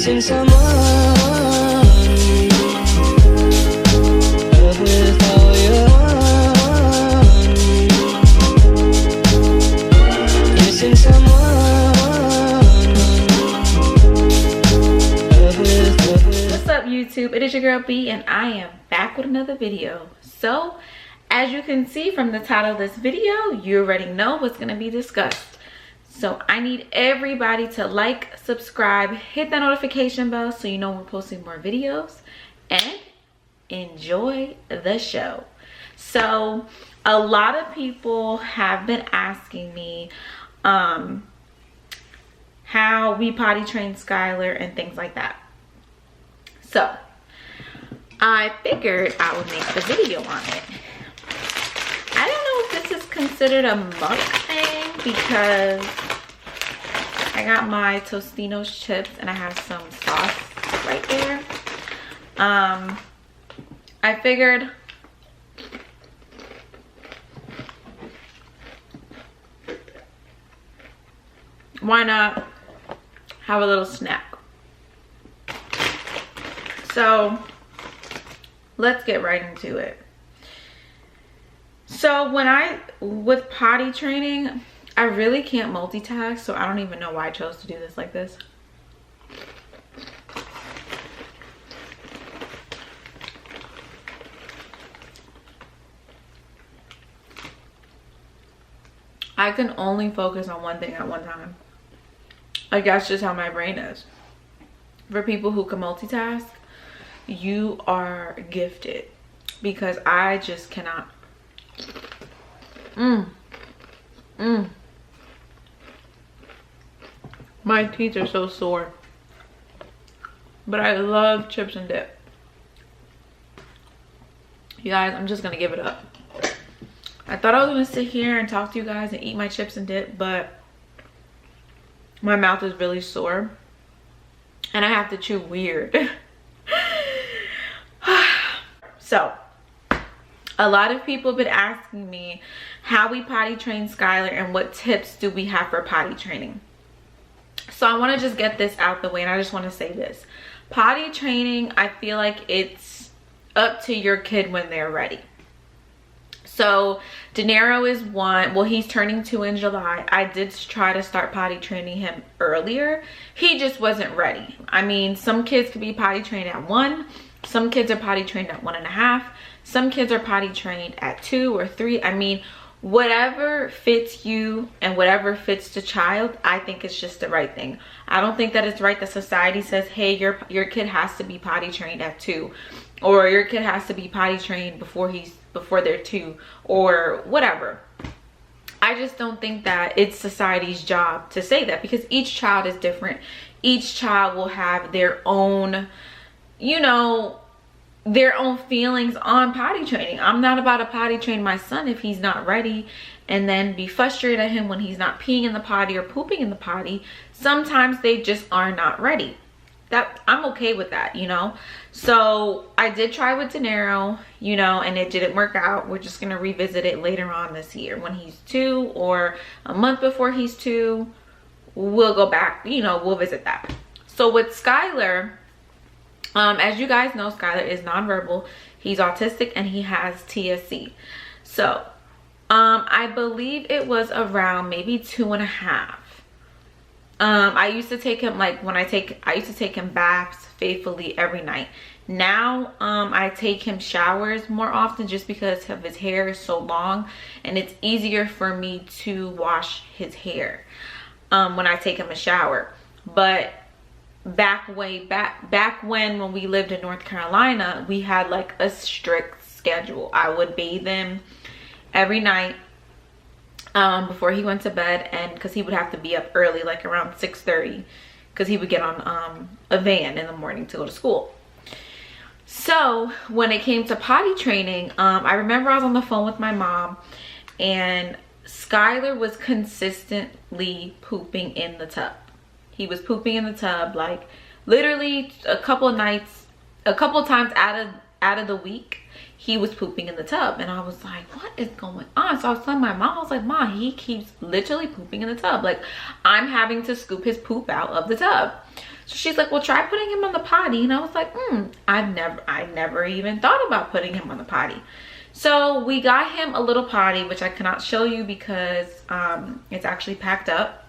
Missing someone with all your missing What's up, YouTube? It is your girl B, and I am back with another video. So as you can see from the title of this video, you already know what's going to be discussed. So I need everybody to like, subscribe, hit that notification bell so you know we're posting more videos, and enjoy the show. So a lot of people have been asking me how we potty train Skylar and things like that. So I figured I would make a video on it. I don't know if this is considered a mukbang because I got my Tostino's chips and I have some sauce right there. I figured why not have a little snack? So let's get right into it. So with potty training, I really can't multitask, so I don't even know why I chose to do this like this. I can only focus on one thing at one time. Like, that's just how my brain is. For people who can multitask, you are gifted, because I just cannot. My teeth are so sore, but I love chips and dip. You guys, I'm just gonna give it up. I thought I was gonna sit here and talk to you guys and eat my chips and dip, but my mouth is really sore and I have to chew weird. So a lot of people have been asking me how we potty train Skylar and what tips do we have for potty training. So I want to just get this out the way, and I just want to say this. Potty training, I feel like it's up to your kid when they're ready. So Dinero is one. Well, he's turning 2 in July. I did try to start potty training him earlier. He just wasn't ready. I mean, some kids could be potty trained at 1. Some kids are potty trained at 1.5. Some kids are potty trained at 2 or 3. I mean, whatever fits you and whatever fits the child, I think it's just the right thing. I don't think that it's right that society says, hey, your kid has to be potty trained at 2, or your kid has to be potty trained before they're 2, or whatever. I just don't think that it's society's job to say that, because each child is different. Each child will have their own, you know, their own feelings on potty training. I'm not about to potty train my son if he's not ready and then be frustrated at him when he's not peeing in the potty or pooping in the potty. Sometimes they just are not ready. That I'm okay with that, you know. So I did try with Dinero, you know, and it didn't work out. We're just gonna revisit it later on this year when he's 2, or a month before he's 2. We'll go back, you know, we'll visit that. So with Skylar, as you guys know, Skylar is nonverbal. He's autistic and he has TSC. So I believe it was around maybe 2.5. I used to take him, like, I used to take him baths faithfully every night. Now I take him showers more often just because of his hair is so long, and it's easier for me to wash his hair when I take him a shower. But back when we lived in North Carolina, we had like a strict schedule. I would bathe him every night before he went to bed, and because he would have to be up early, like around 6:30, because he would get on a van in the morning to go to school. So when it came to potty training, I remember I was on the phone with my mom, and Skylar was consistently pooping in the tub. He was pooping in the tub, like literally a couple times out of the week. He was pooping in the tub, and I was like, what is going on? So I was telling my mom, I was like, Mom, he keeps literally pooping in the tub. Like, I'm having to scoop his poop out of the tub. So she's like, well, try putting him on the potty. And I was like, I never even thought about putting him on the potty. So we got him a little potty, which I cannot show you because it's actually packed up.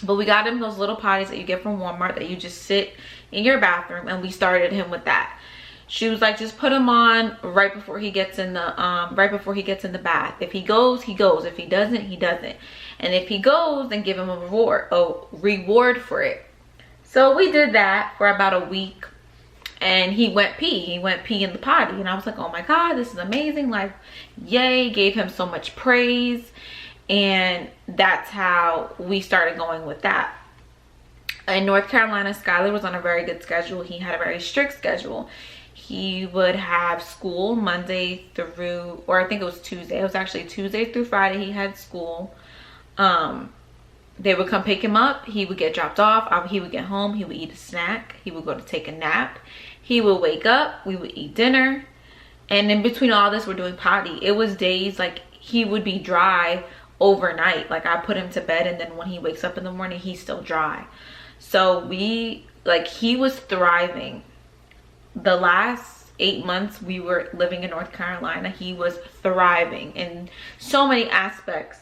But we got him those little potties that you get from Walmart that you just sit in your bathroom, and we started him with that. She was like, just put him on right before he gets in the bath. If he goes, he goes. If he doesn't, he doesn't. And if he goes, then give him a reward for it. So we did that for about a week, and he went pee in the potty, and I was like, oh my God, this is amazing. Like, yay. Gave him so much praise. And that's how we started going with that. In North Carolina, Skylar was on a very good schedule. He had a very strict schedule. He would have school Monday through, or I think it was Tuesday. It was actually Tuesday through Friday he had school. They would come pick him up. He would get dropped off. He would get home. He would eat a snack. He would go to take a nap. He would wake up. We would eat dinner. And in between all this, we're doing potty. It was days like he would be dry overnight. Like, I put him to bed, and then when he wakes up in the morning, he's still dry. So he was thriving. The last 8 months we were living in North Carolina, he was thriving in so many aspects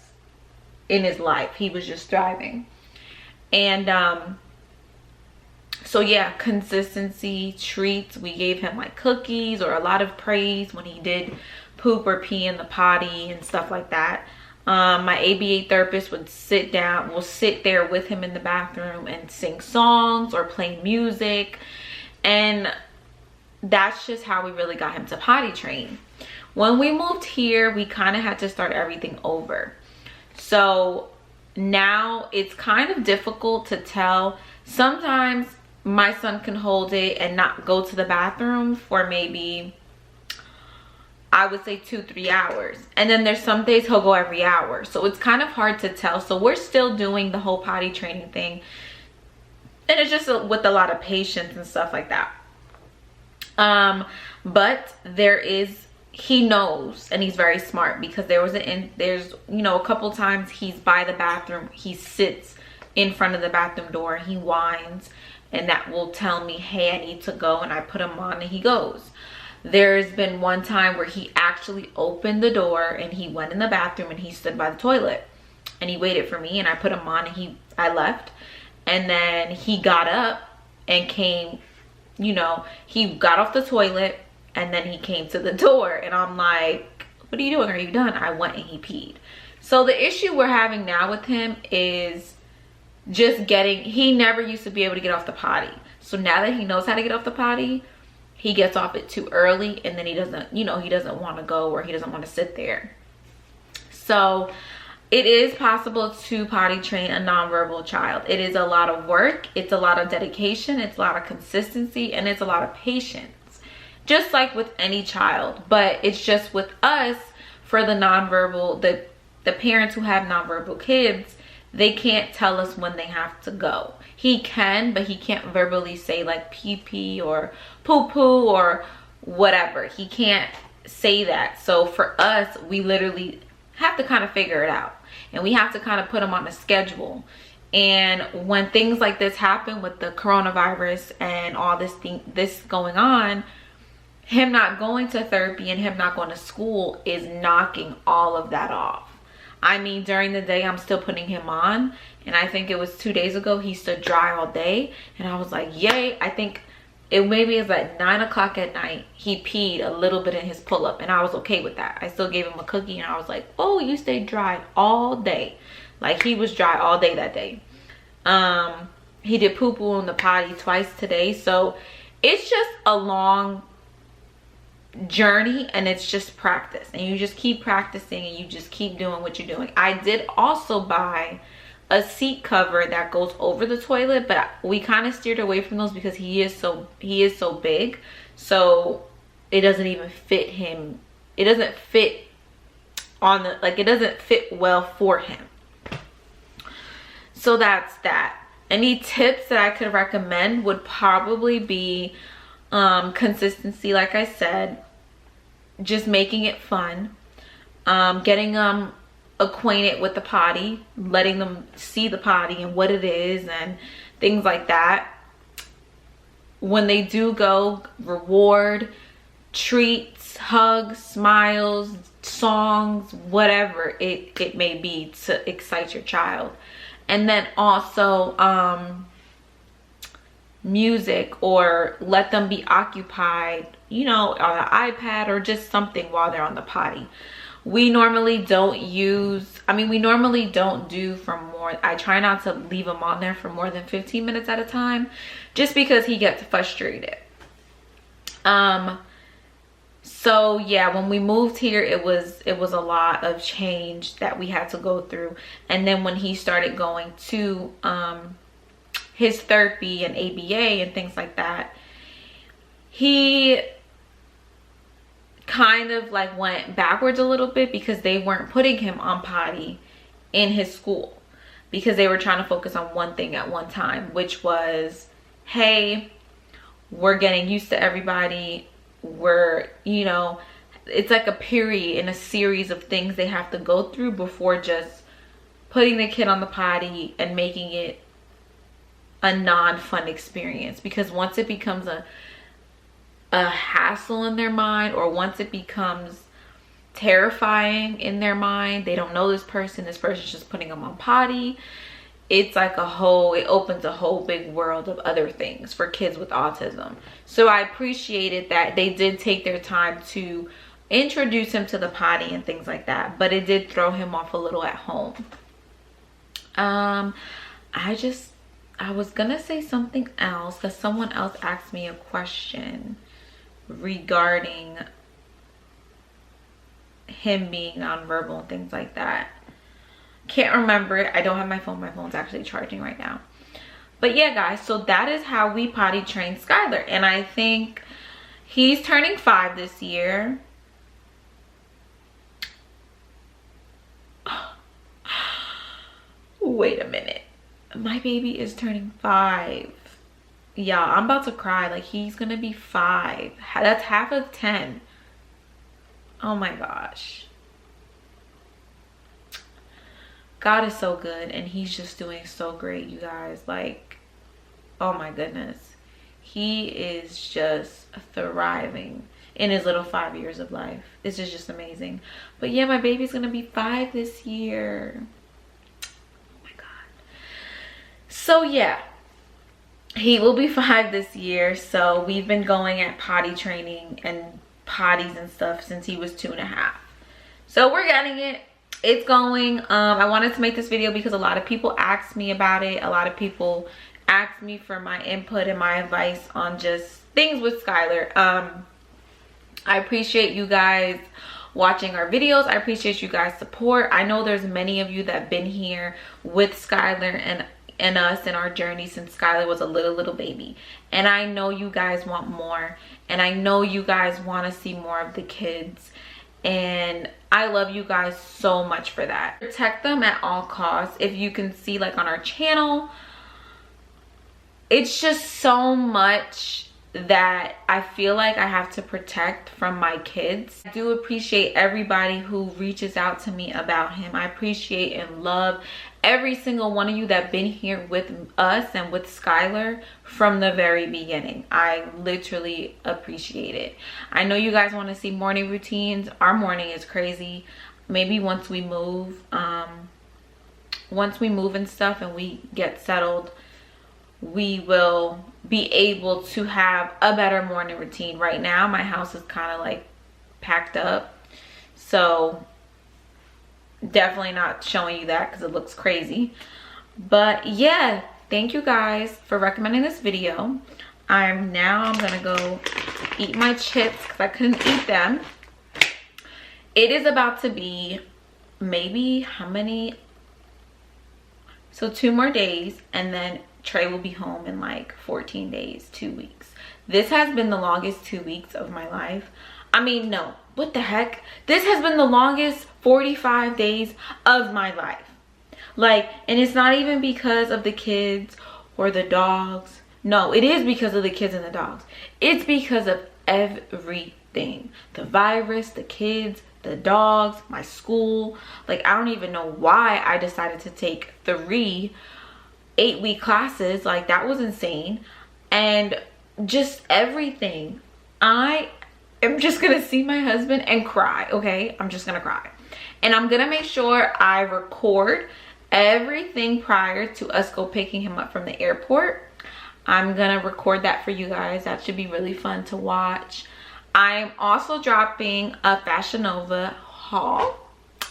in his life. He was just thriving. And so yeah, consistency, treats. We gave him like cookies or a lot of praise when he did poop or pee in the potty and stuff like that. My ABA therapist would sit there with him in the bathroom and sing songs or play music. And that's just how we really got him to potty train. When we moved here, we kind of had to start everything over. So now it's kind of difficult to tell. Sometimes my son can hold it and not go to the bathroom for maybe, I would say 2-3 hours. And then there's some days he'll go every hour. So it's kind of hard to tell. So we're still doing the whole potty training thing. And it's just with a lot of patience and stuff like that. But he knows, and he's very smart, because there's a couple times he's by the bathroom, he sits in front of the bathroom door, he whines, and that will tell me, hey, I need to go, and I put him on and he goes. There's been one time where he actually opened the door and he went in the bathroom and he stood by the toilet and he waited for me, and I put him on and I left. And then he got up and came, he got off the toilet and then he came to the door, and I'm like, what are you doing? Are you done? I went and he peed. So the issue we're having now with him is just he never used to be able to get off the potty. So now that he knows how to get off the potty, he gets off it too early, and then he doesn't want to go, or he doesn't want to sit there. So it is possible to potty train a nonverbal child. It is a lot of work. It's a lot of dedication. It's a lot of consistency, and it's a lot of patience, just like with any child. But it's just with us, for the nonverbal, the parents who have nonverbal kids, they can't tell us when they have to go. He can, but he can't verbally say like pee pee or poo poo or whatever. He can't say that. So for us, we literally have to kind of figure it out, and we have to kind of put him on a schedule. And when things like this happen with the coronavirus and all this going on, him not going to therapy and him not going to school is knocking all of that off. I mean, during the day, I'm still putting him on. And I think it was 2 days ago, he stood dry all day. And I was like, yay. I think it maybe is like 9 o'clock at night. He peed a little bit in his pull-up. And I was okay with that. I still gave him a cookie. And I was like, oh, you stayed dry all day. Like, he was dry all day that day. He did poo-poo in the potty twice today. So it's just a long journey, and it's just practice, and you just keep practicing, and you just keep doing what you're doing. I did also buy a seat cover that goes over the toilet, but we kind of steered away from those because he is so big, so it doesn't even fit him. It doesn't fit on the, like, it doesn't fit well for him. So that's that. Any tips that I could recommend would probably be consistency, like I said, just making it fun, getting them acquainted with the potty, letting them see the potty and what it is and things like that. when they do go, reward, treats, hugs, smiles, songs, whatever it may be to excite your child. And then also music, or let them be occupied, you know, on an iPad or just something while they're on the potty. We normally don't do for more, I try not to leave them on there for more than 15 minutes at a time, just because he gets frustrated. So yeah, when we moved here, it was a lot of change that we had to go through. And then when he started going to his therapy and ABA and things like that, he kind of like went backwards a little bit, because they weren't putting him on potty in his school, because they were trying to focus on one thing at one time, which was, hey, we're getting used to everybody, we're, you know, it's like a period in a series of things they have to go through before just putting the kid on the potty and making it a non-fun experience. Because once it becomes a hassle in their mind, or once it becomes terrifying in their mind, they don't know this person's just putting them on potty, it's like it opens a whole big world of other things for kids with autism. So I appreciated that they did take their time to introduce him to the potty and things like that, but it did throw him off a little at home. I was gonna say something else, because someone else asked me a question regarding him being nonverbal and things like that. Can't remember it. I don't have my phone. My phone's actually charging right now. But yeah, guys, so that is how we potty train Skylar. And I think he's turning 5 this year. Wait a minute. My baby is turning 5. Yeah, I'm about to cry. Like, he's gonna be 5. That's half of 10. Oh my gosh. God is so good, and he's just doing so great, you guys. Like, oh my goodness. He is just thriving in his little 5 years of life. This is just amazing. But yeah, my baby's gonna be 5 this year. Oh my God. So yeah, he will be 5 this year. So we've been going at potty training and potties and stuff since he was 2.5. So we're getting it. It's going. I wanted to make this video because a lot of people asked me about it. A lot of people asked me for my input and my advice on just things with Skylar. I appreciate you guys watching our videos. I appreciate you guys' support. I know there's many of you that have been here with Skylar and us in our journey since Skylar was a little baby. And I know you guys want more. And I know you guys want to see more of the kids. And I love you guys so much for that. Protect them at all costs. If you can see, like, on our channel, it's just so much that I feel like I have to protect from my kids. I do appreciate everybody who reaches out to me about him. I appreciate and love every single one of you that been here with us and with Skylar from the very beginning. I literally appreciate it. I know you guys want to see morning routines. Our morning is crazy. Maybe once we move and stuff and we get settled, we will be able to have a better morning routine. Right now my house is kind of like packed up, so definitely not showing you that because it looks crazy. But yeah, thank you guys for recommending this video. I'm gonna go eat my chips because I couldn't eat them. It is about to be maybe how many, so 2 more days, and then Trey will be home in like 14 days, 2 weeks. This has been the longest 2 weeks of my life. I mean, no, what the heck? This has been the longest 45 days of my life. Like, and it's not even because of the kids or the dogs. No, it is because of the kids and the dogs. It's because of everything. The virus, the kids, the dogs, my school. Like, I don't even know why I decided to take 3 8-week classes. Like, that was insane. And just everything. I am just gonna see my husband and cry, okay? I'm just gonna cry. And I'm gonna make sure I record everything prior to us go picking him up from the airport. I'm gonna record that for you guys. That should be really fun to watch. I'm also dropping a Fashion Nova haul.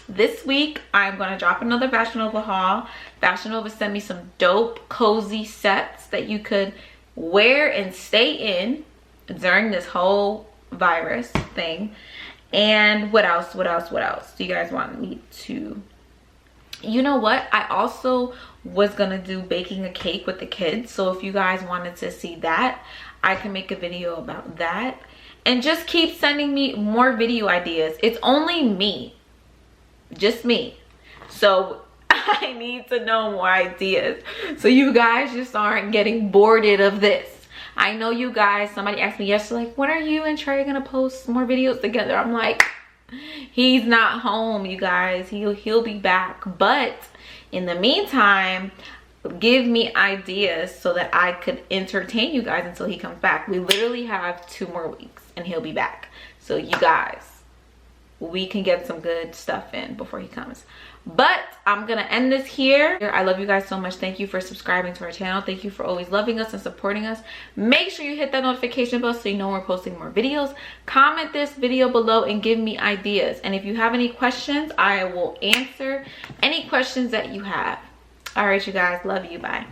This week, I'm gonna drop another Fashion Nova haul. Fashion Nova sent me some dope, cozy sets that you could wear and stay in during this whole virus thing. And what else do you guys want me to... You know what? I also was gonna do baking a cake with the kids. So if you guys wanted to see that, I can make a video about that. And just keep sending me more video ideas. It's only me. Just me. So I need to know more ideas. So you guys just aren't getting bored of this. I know you guys, somebody asked me yesterday, like, when are you and Trey gonna post more videos together? I'm like, he's not home, you guys. He'll be back. But in the meantime, give me ideas so that I could entertain you guys until he comes back. We literally have 2 more weeks and he'll be back. So you guys, we can get some good stuff in before he comes. But I'm gonna end this here. I love you guys so much. Thank you for subscribing to our channel. Thank you for always loving us and supporting us. Make sure you hit that notification bell so you know we're posting more videos. Comment this video below and give me ideas. And if you have any questions, I will answer any questions that you have. All right, you guys, love you. Bye.